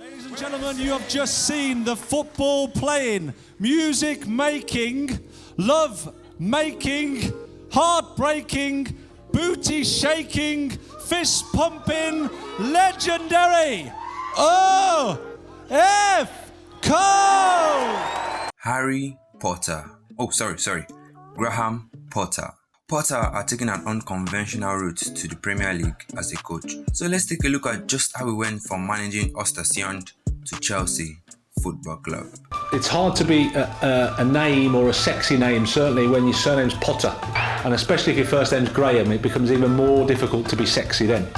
Ladies and gentlemen, you have just seen the football playing, music making, love making, heart breaking, booty shaking, fist pumping, legendary Harry Potter. Graham Potter. Potter are taking an unconventional route to the Premier League as a coach. So let's take a look at just how he went from managing Östersund to Chelsea Football Club. It's hard to be a name or a sexy name, certainly when your surname's Potter. And especially if your first name's Graham, it becomes even more difficult to be sexy then.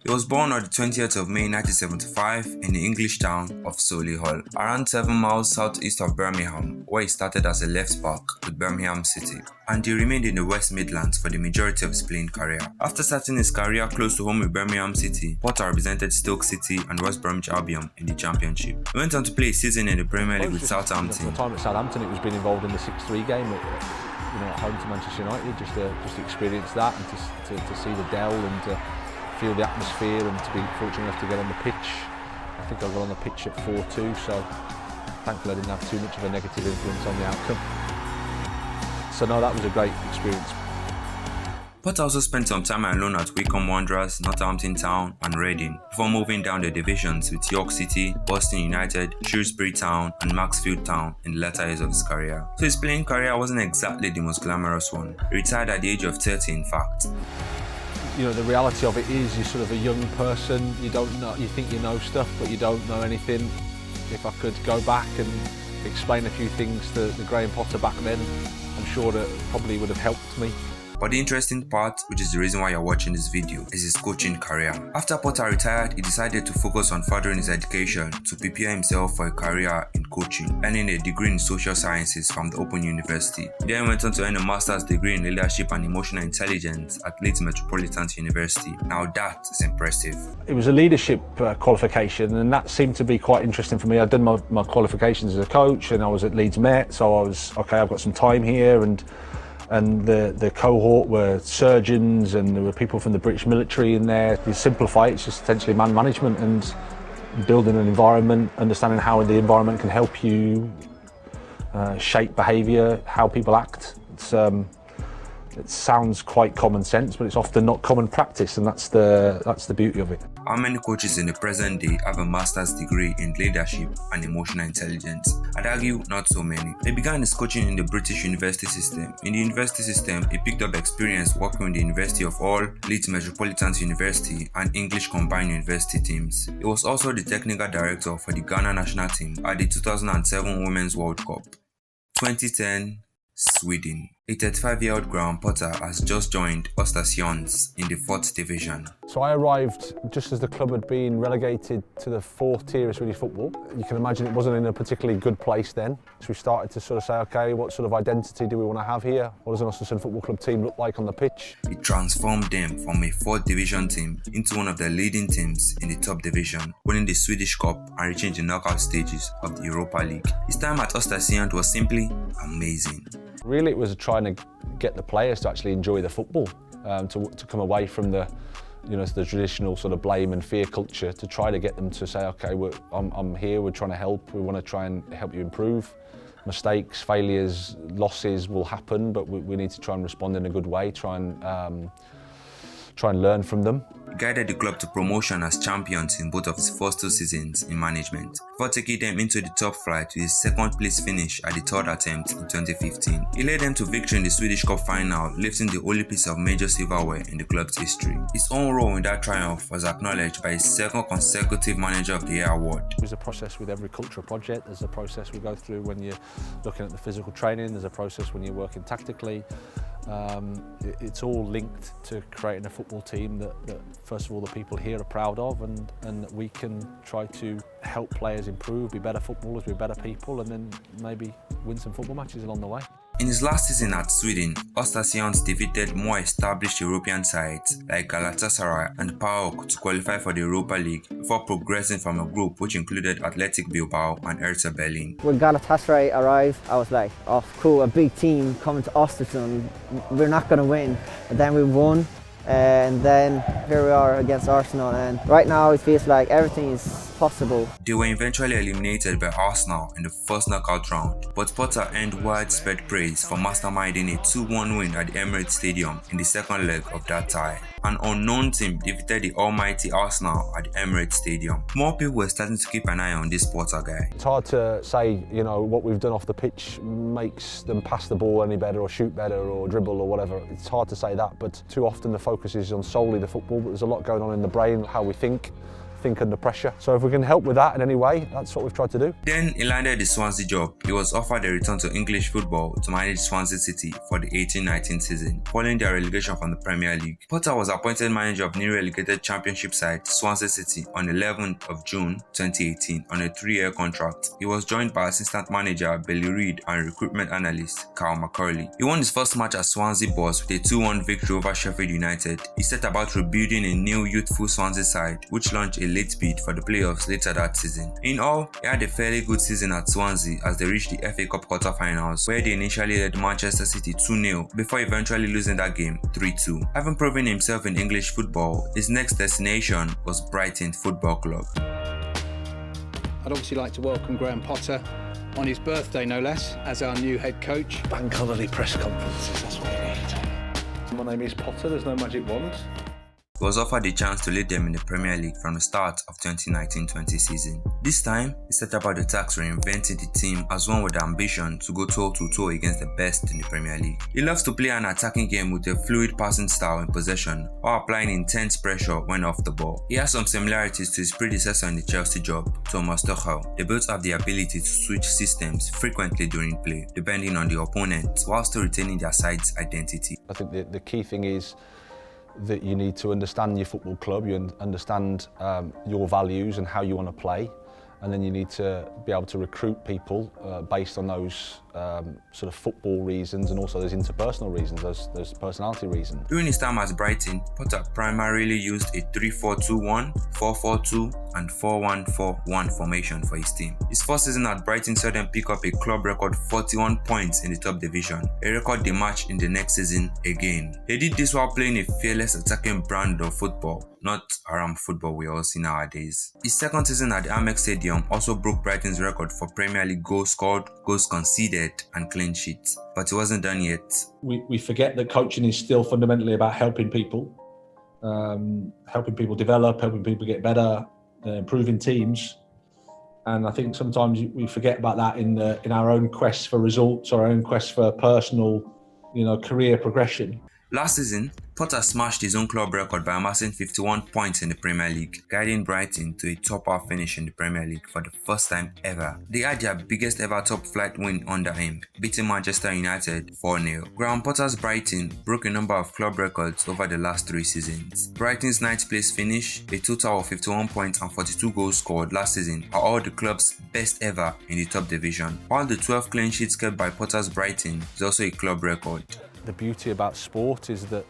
He was born on the 20th of May 1975 in the English town of Solihull, around 7 miles southeast of Birmingham, where he started as a left back with Birmingham City, and he remained in the West Midlands for the majority of his playing career. After starting his career close to home with Birmingham City, Potter represented Stoke City and West Bromwich Albion in the Championship. He went on to play a season in the Premier League with Southampton. For the time at Southampton, it was being involved in the 6-3 game at home to Manchester United, just to experience that and to see the Dell and to feel the atmosphere and to be fortunate enough to get on the pitch. I think I got on the pitch at 4-2, so thankfully I didn't have too much of a negative influence on the outcome. So no, that was a great experience. Potter also spent some time on loan at Wycombe Wanderers, Northampton Town and Reading, before moving down the divisions with York City, Boston United, Shrewsbury Town and Maxfield Town in the latter years of his career. So his playing career wasn't exactly the most glamorous one. He retired at the age of 30 in fact. You know, the reality of it is you're sort of a young person, you don't know, you think you know stuff but you don't know anything. If I could go back and explain a few things to the Graham Potter back then, I'm sure that probably would have helped me. But the interesting part, which is the reason why you're watching this video, is his coaching career. After Potter retired, he decided to focus on furthering his education to prepare himself for a career in coaching, earning a degree in social sciences from the Open University. He then went on to earn a master's degree in leadership and emotional intelligence at Leeds Metropolitan University. Now that is impressive. It was a leadership qualification, and that seemed to be quite interesting for me. I'd done my qualifications as a coach and I was at Leeds Met, so I was, okay, I've got some time here, and the cohort were surgeons and there were people from the British military in there. You simplify it, it's just essentially man management and building an environment, understanding how the environment can help you shape behaviour, how people act. It sounds quite common sense, but it's often not common practice, and that's the beauty of it. How many coaches in the present day have a master's degree in leadership and emotional intelligence? I'd argue not so many. He began his coaching in the British university system. In the university system, he picked up experience working with the University of Hull, Leeds Metropolitan University and English Combined University teams. He was also the technical director for the Ghana national team at the 2007 Women's World Cup. 2010 Sweden. A 35-year-old Graham Potter has just joined Östersunds in the 4th division. So I arrived just as the club had been relegated to the 4th tier of Swedish football. You can imagine it wasn't in a particularly good place then. So we started to sort of say, okay, what sort of identity do we want to have here? What does an Östersund Football Club team look like on the pitch? It transformed them from a 4th division team into one of the leading teams in the top division, winning the Swedish Cup and reaching the knockout stages of the Europa League. His time at Östersund was simply amazing. Really, it was trying to get the players to actually enjoy the football, to come away from the traditional sort of blame and fear culture, to try to get them to say, okay, I'm here, we're trying to help, we want to try and help you improve. Mistakes, failures, losses will happen, but we need to try and respond in a good way, try and learn from them. He guided the club to promotion as champions in both of his first 2 seasons in management, before taking them into the top flight with his 2nd place finish at the 3rd attempt in 2015. He led them to victory in the Swedish Cup final, lifting the only piece of major silverware in the club's history. His own role in that triumph was acknowledged by his 2nd consecutive Manager of the Year award. There's a process with every cultural project. There's a process we go through when you're looking at the physical training. There's a process when you're working tactically. It's all linked to creating a football team that first of all the people here are proud of, and that we can try to help players improve, be better footballers, be better people, and then maybe win some football matches along the way. In his last season at Sweden, Östersunds defeated more established European sides like Galatasaray and PAOK to qualify for the Europa League before progressing from a group which included Athletic Bilbao and Hertha Berlin. When Galatasaray arrived, I was like, oh cool, a big team coming to Östersund, we're not going to win. And then we won, and then here we are against Arsenal, and right now it feels like everything is possible. They were eventually eliminated by Arsenal in the first knockout round, but Potter earned widespread praise for masterminding a 2-1 win at the Emirates Stadium in the second leg of that tie. An unknown team defeated the almighty Arsenal at the Emirates Stadium. More people were starting to keep an eye on this Potter guy. It's hard to say, you know, what we've done off the pitch makes them pass the ball any better or shoot better or dribble or whatever. It's hard to say that, but too often the focus is on solely the football, but there's a lot going on in the brain, how we think under pressure. So if we can help with that in any way, that's what we've tried to do. Then he landed the Swansea job. He was offered a return to English football to manage Swansea City for the 18-19 season, following their relegation from the Premier League. Potter was appointed manager of newly relegated Championship side Swansea City on 11th of June 2018 on a 3-year contract. He was joined by assistant manager Billy Reid and recruitment analyst Carl McCauley. He won his first match as Swansea boss with a 2-1 victory over Sheffield United. He set about rebuilding a new youthful Swansea side, which launched a late bid for the playoffs later that season. In all, he had a fairly good season at Swansea as they reached the FA Cup quarter-finals, where they initially led Manchester City 2-0 before eventually losing that game 3-2. Having proven himself in English football, his next destination was Brighton Football Club. I'd obviously like to welcome Graham Potter on his birthday, no less, as our new head coach. Bank holiday press conferences, that's what we need. My name is Potter, there's no magic wand. He was offered the chance to lead them in the Premier League from the start of 2019-20 season. This time, he set about the task reinventing the team as one with the ambition to go toe-to-toe against the best in the Premier League. He loves to play an attacking game with a fluid passing style in possession while applying intense pressure when off the ball. He has some similarities to his predecessor in the Chelsea job, Thomas Tuchel. They both have the ability to switch systems frequently during play, depending on the opponent, while still retaining their side's identity. I think the key thing is that you need to understand your football club, you understand your values and how you want to play, and then you need to be able to recruit people based on those sort of football reasons and also those interpersonal reasons, those personality reasons. During his time at Brighton, Potter primarily used a 3-4-2-1, 4-4-2 and 4-1-4-1 formation for his team. His first season at Brighton saw them pick up a club record 41 points in the top division, a record they matched in the next season again. They did this while playing a fearless attacking brand of football, not Aram football we all see nowadays. His second season at the Amex Stadium also broke Brighton's record for Premier League goals scored, goals conceded and clean sheets, but it wasn't done yet. We forget that coaching is still fundamentally about helping people develop, helping people get better, improving teams. And I think sometimes we forget about that in our own quest for results, or our own quest for personal, career progression. Last season, Potter smashed his own club record by amassing 51 points in the Premier League, guiding Brighton to a top-half finish in the Premier League for the first time ever. They had their biggest ever top-flight win under him, beating Manchester United 4-0. Graham Potter's Brighton broke a number of club records over the last 3 seasons. Brighton's 9th place finish, a total of 51 points and 42 goals scored last season, are all the club's best ever in the top division, while the 12 clean sheets kept by Potter's Brighton is also a club record. The beauty about sport is that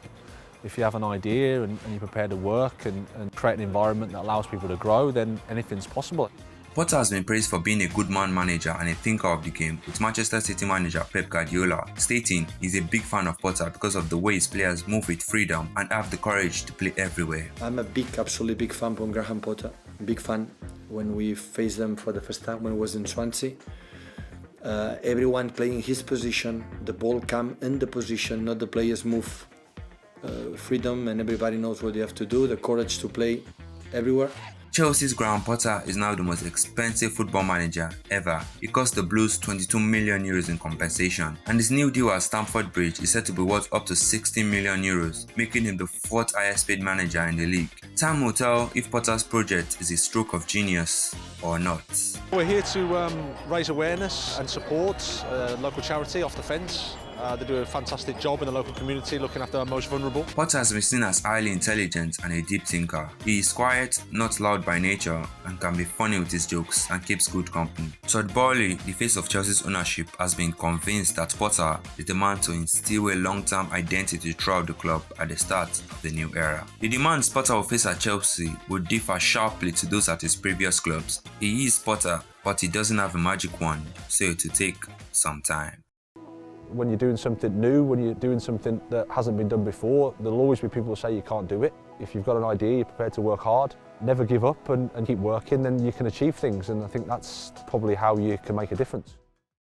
if you have an idea and you're prepared to work and create an environment that allows people to grow, then anything's possible. Potter has been praised for being a good man manager and a thinker of the game, with Manchester City manager Pep Guardiola stating he's a big fan of Potter because of the way his players move with freedom and have the courage to play everywhere. I'm a absolutely big fan of Graham Potter. Big fan when we faced them for the first time when I was in Swansea. Everyone playing his position, the ball come in the position, not the players move. Freedom, and everybody knows what they have to do, the courage to play everywhere. Chelsea's Graham Potter is now the most expensive football manager ever. He cost the Blues €22 million in compensation, and his new deal at Stamford Bridge is said to be worth up to €16 million, making him the 4th highest paid manager in the league. Time will tell if Potter's project is a stroke of genius or not. We're here to raise awareness and support a local charity, Off the Fence. They do a fantastic job in the local community looking after our most vulnerable. Potter has been seen as highly intelligent and a deep thinker. He is quiet, not loud by nature, and can be funny with his jokes and keeps good company. Todd Boehly, the face of Chelsea's ownership, has been convinced that Potter is the man to instill a long-term identity throughout the club at the start of the new era. The demands Potter will face at Chelsea would differ sharply to those at his previous clubs. He is Potter, but he doesn't have a magic wand, so it will take some time. When you're doing something new, when you're doing something that hasn't been done before, there'll always be people who say you can't do it. If you've got an idea, you're prepared to work hard, never give up and keep working, then you can achieve things, and I think that's probably how you can make a difference.